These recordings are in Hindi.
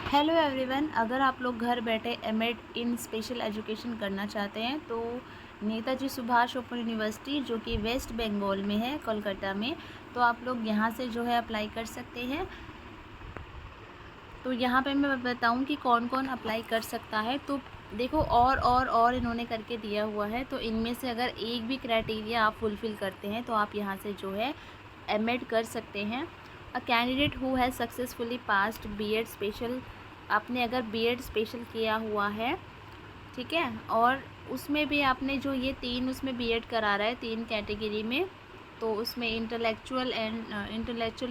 हेलो एवरीवन, अगर आप लोग घर बैठे एमएड इन स्पेशल एजुकेशन करना चाहते हैं तो नेताजी सुभाष ओपन यूनिवर्सिटी जो कि वेस्ट बंगाल में है, कोलकाता में, तो आप लोग यहाँ से जो है अप्लाई कर सकते हैं। तो यहाँ पे मैं बताऊँ कि कौन कौन अप्लाई कर सकता है। तो देखो और इन्होंने करके दिया हुआ है, तो इनमें से अगर एक भी क्राइटेरिया आप फुलफ़िल करते हैं तो आप यहाँ से जो है एमएड कर सकते हैं। A candidate who has successfully passed BEd special, आपने अगर बीएड स्पेशल किया हुआ है, ठीक है, और उसमें भी आपने जो ये 3 उसमें बीएड करा रहा है 3 कैटेगरी में, तो उसमें इंटेलेक्चुअल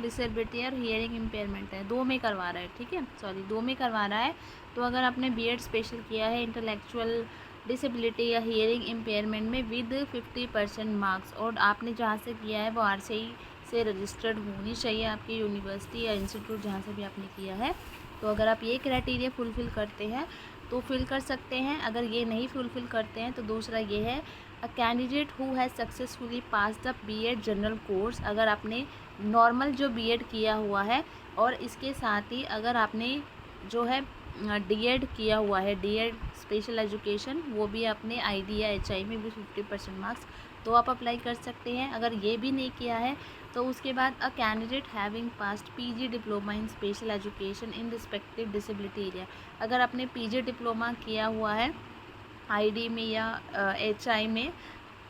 डिसेबिलिटी और हियरिंग इम्पेयरमेंट है, 2 में करवा रहा है, ठीक है, सॉरी 2 में करवा रहा है। तो अगर आपने बीएड स्पेशल किया है इंटेलेक्चुअल डिसेबिलिटी या हियरिंग इम्पेयरमेंट में विद 50% मार्क्स, और आपने जहाँ से किया है वो आरसीआई से रजिस्टर्ड होनी चाहिए आपकी यूनिवर्सिटी या इंस्टीट्यूट जहाँ से भी आपने किया है। तो अगर आप ये क्राइटेरिया फुलफ़िल करते हैं तो फिल कर सकते हैं। अगर ये नहीं फुलफ़िल करते हैं तो दूसरा ये है, a candidate who has successfully pass the BEd general course, अगर आपने नॉर्मल जो बीएड किया हुआ है और इसके साथ ही अगर आपने जो है डीएड किया हुआ है, डीएड स्पेशल एजुकेशन, वो भी आपने आईडी या एचआई में भी 50% मार्क्स, तो आप अप्लाई कर सकते हैं। अगर ये भी नहीं किया है तो उसके बाद a candidate having passed PG diploma in special education in respective disability area, अगर आपने पीजी डिप्लोमा किया हुआ है आईडी में या एचआई में,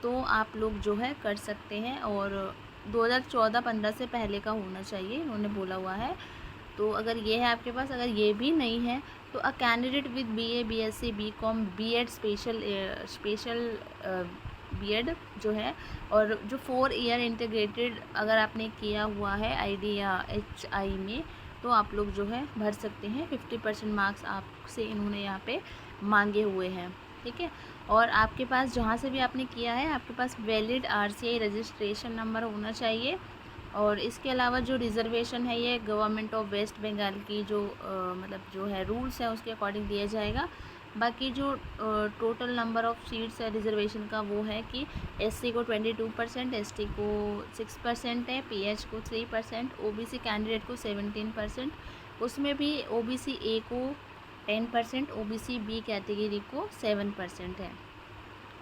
तो आप लोग जो है कर सकते हैं। और 2014-15 से पहले का होना चाहिए, इन्होंने बोला हुआ है। तो अगर ये है आपके पास, अगर ये भी नहीं है तो a candidate with BA, BSc, BCom, BEd special BEd जो है, और जो 4 ईयर इंटीग्रेटेड अगर आपने किया हुआ है आईडी या एचआई में, तो आप लोग जो है भर सकते हैं। 50% मार्क्स आपसे इन्होंने यहाँ पे मांगे हुए हैं, ठीक है। और आपके पास जहाँ से भी आपने किया है आपके पास वैलिड आरसीआई रजिस्ट्रेशन नंबर होना चाहिए। और इसके अलावा जो रिज़र्वेशन है ये गवर्नमेंट ऑफ वेस्ट बंगाल की जो मतलब जो है रूल्स है उसके अकॉर्डिंग दिया जाएगा। बाकी जो टोटल नंबर ऑफ़ सीट्स है रिज़र्वेशन का वो है कि एससी को 22%, एसटी को 6% है, पीएच को 3%, ओबीसी कैंडिडेट को 17%, उसमें भी ओबीसी ए को 10%, ओबीसी बी कैटेगरी को 7% है।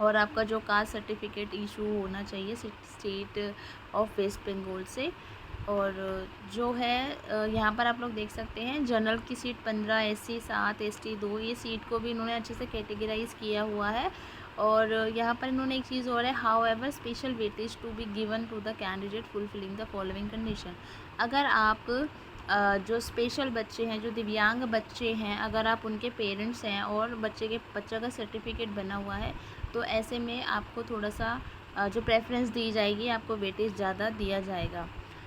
और आपका जो कास्ट सर्टिफिकेट इशू होना चाहिए स्टेट ऑफ वेस्ट बंगाल से। और जो है यहाँ पर आप लोग देख सकते हैं जनरल की सीट 15, एससी 7, एसटी 2, ये सीट को भी इन्होंने अच्छे से कैटेगराइज किया हुआ है। और यहाँ पर इन्होंने एक चीज़ और है, however special weightage to be given to the candidate fulfilling the following condition, अगर आप जो स्पेशल बच्चे हैं, जो दिव्यांग बच्चे हैं, अगर आप उनके पेरेंट्स हैं और बच्चे का सर्टिफिकेट बना हुआ है, तो ऐसे में आपको थोड़ा सा जो प्रेफरेंस दी जाएगी, आपको वेटेज ज़्यादा दिया जाएगा।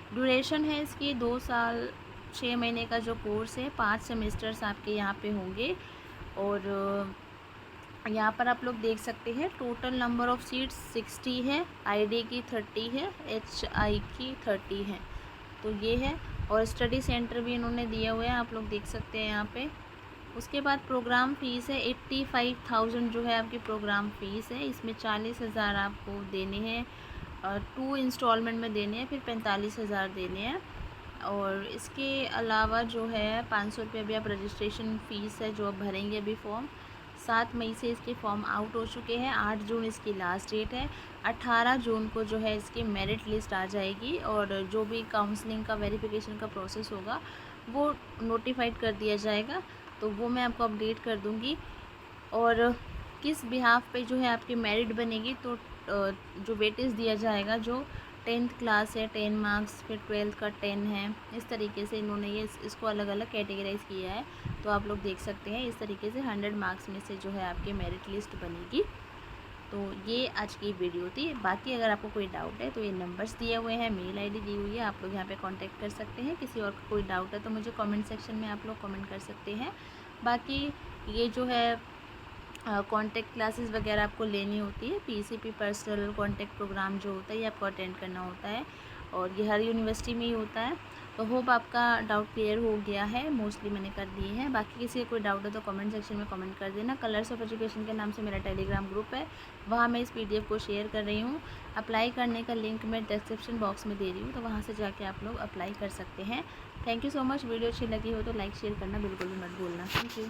ड्यूरेशन है इसकी 2 साल 6 महीने का जो कोर्स है, 5 सेमेस्टर्स आपके यहाँ पे होंगे। और यहाँ पर आप लोग देख सकते हैं टोटल नंबर ऑफ़ सीट्स 60 है, आईडी की 30 है, एचआई की 30 है, तो ये है। और स्टडी सेंटर भी इन्होंने दिए हुए हैं, आप लोग देख सकते हैं यहाँ पे। उसके बाद प्रोग्राम फ़ीस है 85,000 जो है आपकी प्रोग्राम फ़ीस है, इसमें 40,000 आपको देने हैं, 2 इंस्टॉलमेंट में देने हैं, फिर 45,000 देने हैं। और इसके अलावा जो है 500 रुपये अभी आप रजिस्ट्रेशन फ़ीस है जो आप भरेंगे अभी फॉर्म। 7 मई से इसके फॉर्म आउट हो चुके हैं, 8 जून इसकी लास्ट डेट है, 18 जून को जो है इसकी मेरिट लिस्ट आ जाएगी। और जो भी काउंसलिंग का वेरिफिकेशन का प्रोसेस होगा वो नोटिफाइड कर दिया जाएगा, तो वो मैं आपको अपडेट कर दूँगी। और किस बिहाफ पे जो है आपकी मेरिट बनेगी, तो जो वेटेज दिया जाएगा, जो 10th क्लास है 10 मार्क्स, फिर 12th का 10 है, इस तरीके से इन्होंने ये इसको अलग अलग कैटेगराइज़ किया है। तो आप लोग देख सकते हैं इस तरीके से 100 मार्क्स में से जो है आपकी मेरिट लिस्ट बनेगी। तो ये आज की वीडियो थी। बाकी अगर आपको कोई डाउट है तो ये नंबर्स दिए हुए हैं, मेल आईडी दी हुई है, आप लोग यहाँ पे कांटेक्ट कर सकते हैं। किसी और का कोई डाउट है तो मुझे कमेंट सेक्शन में आप लोग कमेंट कर सकते हैं। बाकी ये जो है कॉन्टेक्ट क्लासेस वगैरह आपको लेनी होती है, पीसीपी पर्सनल कॉन्टेक्ट प्रोग्राम जो होता है ये आपको अटेंड करना होता है, और ये हर यूनिवर्सिटी में ही होता है। तो होप आपका डाउट क्लियर हो गया है, मोस्टली मैंने कर दिए हैं। बाकी किसी का कोई डाउट है तो कमेंट सेक्शन में कमेंट कर देना। कलर्स ऑफ एजुकेशन के नाम से मेरा टेलीग्राम ग्रुप है, वहाँ मैं इस PDF को शेयर कर रही हूँ। अप्लाई करने का लिंक मैं डिस्क्रिप्शन बॉक्स में दे रही हूँ, तो वहाँ से जाके आप लोग अप्लाई कर सकते हैं। Thank you so much. Video अच्छी लगी हो तो लाइक शेयर करना बिल्कुल भी मत भूलना। Thank you.